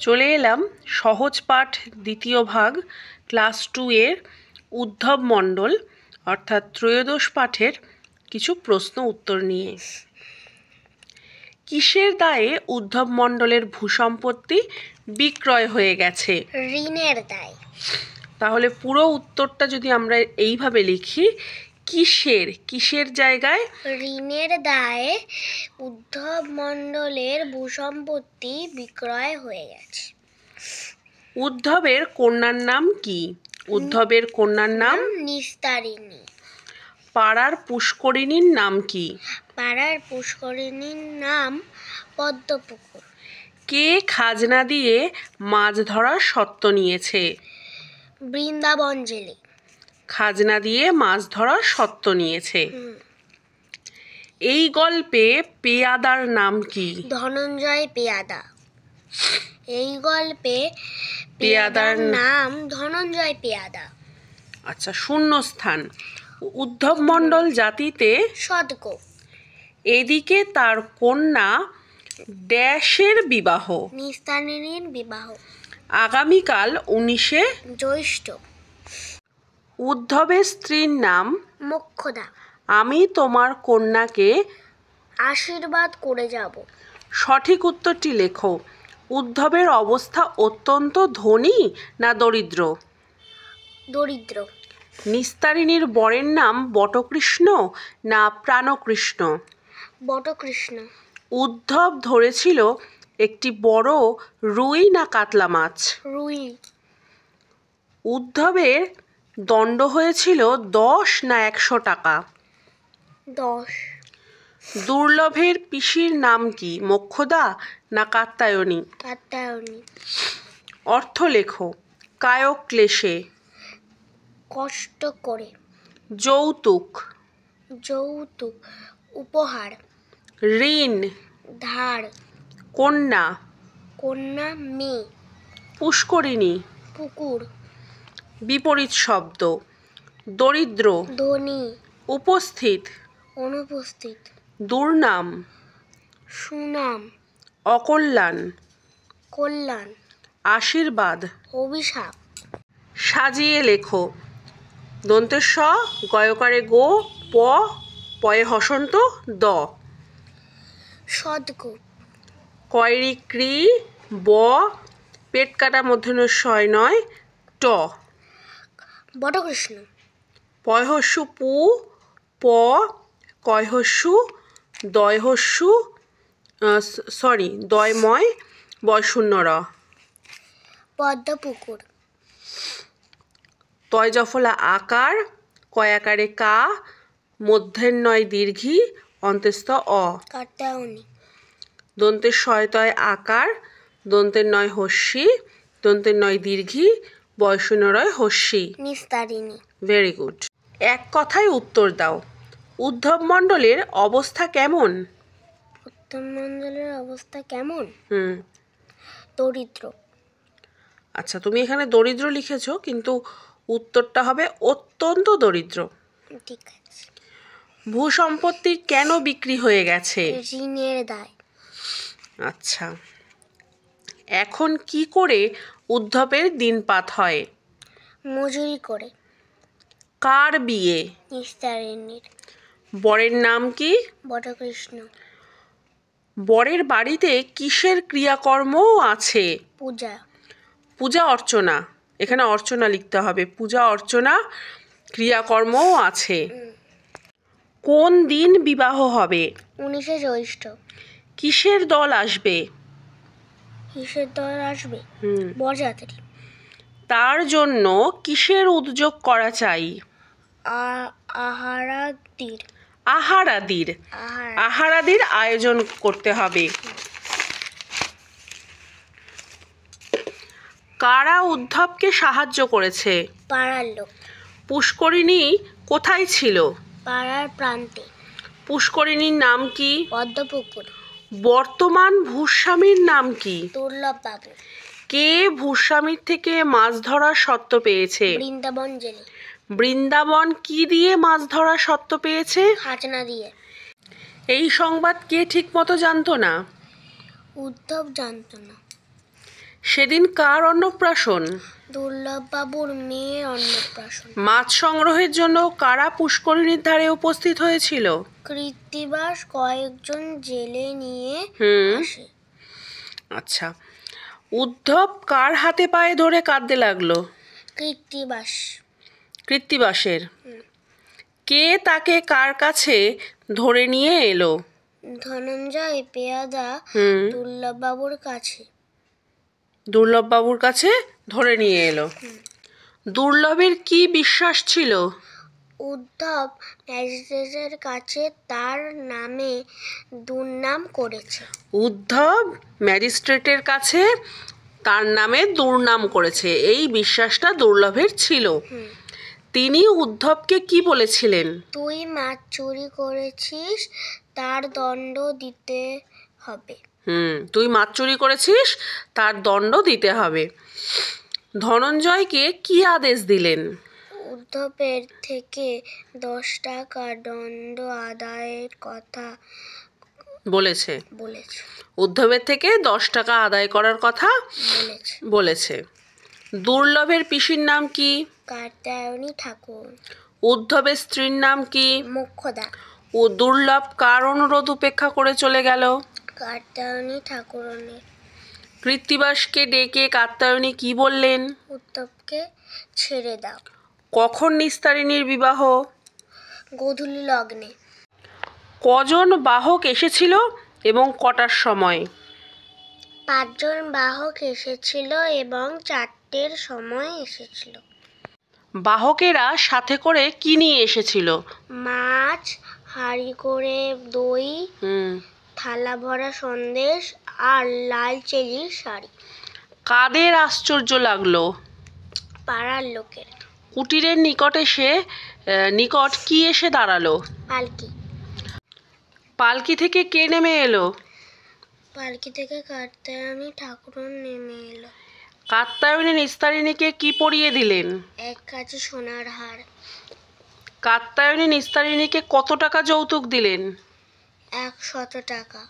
চলে এলাম সহজ পাঠ দ্বিতীয় ভাগ ক্লাস 2 এর উদ্ধব মণ্ডল অর্থাৎ ত্রয়োদশ পাঠের কিছু প্রশ্ন উত্তর নিয়ে। কিসের দায়ে উদ্ধব মণ্ডলের ভূসম্পত্তি বিক্রয় হয়ে গেছে? ঋণের দায়। তাহলে পুরো উত্তরটা যদি আমরা এইভাবে লিখি, কিসের জায়গায়? ঋণের দায়ে উদ্ধব মণ্ডলের ভূসম্পত্তি বিক্রয় হয়ে গেছে। উদ্ধবের কন্যার নাম কি? উদ্ধবের কন্যার নাম নিস্তারিণী। পাড়ার পুষ্করিণীর নাম কি? পাড়ার পুষ্করিণীর নাম পদ্মপুকুর। কে খাজনা দিয়ে মাছ ধরার সত্ত্ব নিয়েছে? বৃন্দাবন জেলে। খাজনা দিয়ে মাছ ধরার সত্ত্ব নিয়েছে। এই গল্পে পেয়াদার নাম কি? ধনঞ্জয় পেয়াদা। এই গল্পে পেয়াদার নাম ধনঞ্জয় পেয়াদা। আচ্ছা, শূন্যস্থান। উদ্ধব মণ্ডল জাতিতে সদক। এদিকে তার কন্যা ড্যাশের বিবাহ। নিস্তারিণীর বিবাহ। আগামীকাল 19শে জ্যৈষ্ঠ। উদ্ধবের স্ত্রীর নাম মোক্ষদা। আমি তোমার কন্যাকে আশীর্বাদ করে যাব। সঠিক উত্তরটি লেখো। উদ্ধবের অবস্থা অত্যন্ত ধনী না দরিদ্র? দরিদ্র। নিস্তারিণীর বরের নাম বটকৃষ্ণ না প্রাণকৃষ্ণ? বটকৃষ্ণ। উদ্ধব ধরেছিল একটি বড় রুই না কাতলা মাছ? রুই। উদ্ধবের দণ্ড হয়েছিল 10 না 100 টাকা? 10। দুর্লভের পিসির নাম কি? মোক্ষদা না কাত্যায়নী? কাত্যায়নী। অর্থ লেখো। কায়ক ক্লেশে। কষ্ট করে। যৌতুক। যৌতুক। উপহার। ঋণ। ধার। কন্যা। কন্যা মেয়ে। পুষ্করিণী। পুকুর। বিপরীত শব্দ। দরিদ্র। ধনী। উপস্থিত। অনুপস্থিত। দুর্নাম। সুনাম। অকল্যাণ। কল্যাণ। আশীর্বাদ। অভিশাপ। সাজিয়ে লেখো। দন্তের স, গয়কারে গো, প, পয়ে হসন্ত দ। সদক। কয়রি ক্রি, ব, পেট কাটা মধ্যে শয় নয়, ট। বটকৃষ্ণ। পয়হস্যু পু, প, কয়হস্যু, দয়হস্যু, দয়ময়, বয়শূন্য র। পদ্মপুকুর। তয় জফলা আকার, কয়াকারে কা, মধ্যের নয় দীর্ঘী, অন্ত্যস্থ অ। কাত্যায়নী। দন্তের শয়তয় আকার, দন্তের নয় হস্যি, দন্তের নয় দীর্ঘী, বয়শূন্য রয় হস্যি। নিস্তারিণী। Very good. এক কথায় উত্তর দাও। উদ্ধব মণ্ডলের অবস্থা কেমন? উদ্ধব মণ্ডলের অবস্থা কেমন? দরিদ্র। আচ্ছা, তুমি এখানে দরিদ্র লিখেছো, কিন্তু উত্তরটা হবে অত্যন্ত দরিদ্র। ঠিক আছে। ভূসম্পত্তি কেন বিক্রি হয়ে গেছে? ঋণের দায়। আচ্ছা, এখন কি করে উদ্ধবের দিনপাত হয়? মজুরি করে। কার বিয়ে? নিস্তারিণীর। বরের নাম কি? বটকৃষ্ণ। বরের বাড়িতে কিসের ক্রিয়াকর্মও আছে? পূজা। পূজা অর্চনা। এখানে অর্চনা লিখতে হবে। পূজা অর্চনা ক্রিয়াকর্মও আছে। কোন দিন বিবাহ হবে? 19শে জ্যৈষ্ঠ। কিসের দল আসবে? কিসের দল আসবে? বরযাত্রী। তার জন্য কিসের উদ্যোগ করা চাই? আহারাদির। আহারাদির। আহারাদির আয়োজন করতে হবে। কারা উদ্ধবকে সাহায্য করেছে? পাড়ার লোক। পুষ্করিণী কোথায় ছিল? পাড়ার প্রান্তে। পুষ্করিণীর নাম কি? পদ্মপুকুর। বর্তমান ভূস্বামীর নাম কি? দুর্লভ বাবু। কে ভূস্বামীর থেকে মাছ ধরার সত্ত্ব পেয়েছে? বৃন্দাবন জেলে। বৃন্দাবন কি দিয়ে মাছ ধরার সত্ত্ব পেয়েছে? খাজনা দিয়ে। এই সংবাদ কে ঠিক মতো জানতো না? উদ্ধব জানতো না। সেদিন কার অন্নপ্রাশন? দুর্লভবাবুর মেয়ের অন্নপ্রাশন। মাছ সংগ্রহের জন্য কারা পুষ্করিণীর ধারে উপস্থিত হয়েছিল? কৃত্তিবাস কয়েকজন জেলে নিয়ে আসে। আচ্ছা, উদ্ধব কার হাতে পায়ে ধরে কাঁদতে লাগলো? কৃত্তিবাস। কৃত্তিবাসের। কে তাকে কার কাছে ধরে নিয়ে এলো? ধনঞ্জয় পেয়াদা দুর্লভবাবুর কাছে। দুর্লভবাবুর কাছে ধরে নিয়ে এলো। দুর্লভের কি বিশ্বাস ছিল? উদ্ধব ম্যাজিস্ট্রেটের কাছে তার নামে দুর্নাম করেছে। উদ্ধব ম্যাজিস্ট্রেটের কাছে তার নামে দুর্নাম করেছে, এই বিশ্বাসটা দুর্লভের ছিল। তিনি উদ্ধবকে কি বলেছিলেন? তুই মাছ চুরি করেছিস, তার দণ্ড দিতে হবে। তুই মাছ চুরি করেছিস, তার দণ্ড দিতে হবে। ধনঞ্জয়কে কি আদেশ দিলেন? উদ্ধবের থেকে 10 টাকা দণ্ড আদায়ের কথা বলেছে। বলেছে। উদ্ধবের থেকে 10 টাকা আদায় করার কথা বলেছে। দুর্লভের পিসির নাম কি? কাত্যায়নী ঠাকুর। উদ্ধবের স্ত্রীর নাম কি? মোক্ষদা। ও দুর্লভ কার অনুরোধ উপেক্ষা করে চলে গেল? কাত্যায়নী ঠাকুরনের। কৃত্তিবাসকে ডেকে কাত্যায়নী কি বললেন? উদ্ধবকে ছেড়ে দাও। কখন নিস্তারিণীর বিবাহ? গোধূলি লগ্নে। কজন বাহক এসেছিল এবং কটার সময়? 5 জন বাহক এসেছিল এবং 4টের সময় এসেছিল। বাহকেরা সাথে করে কি নিয়ে এসেছিল? মাছ, হাঁড়ি করে দই, থালা ভরা সন্দেশ আর লাল চেলির শাড়ি। কাদের আশ্চর্য লাগলো? পাড়ার লোকের। কুটিরের নিকট কি এসে দাঁড়ালো? পালকি। পালকি থেকে কে নেমে এলো? পালকি থেকে কাত্যায়নী ঠাকুরন নেমে এলো। কাত্যায়নী নিস্তারিণীকে কি পরিয়ে দিলেন? 1 কাছে সোনার হার। কাত্যায়নী নিস্তারিণীকে কত টাকা যৌতুক দিলেন? 100 টাকা।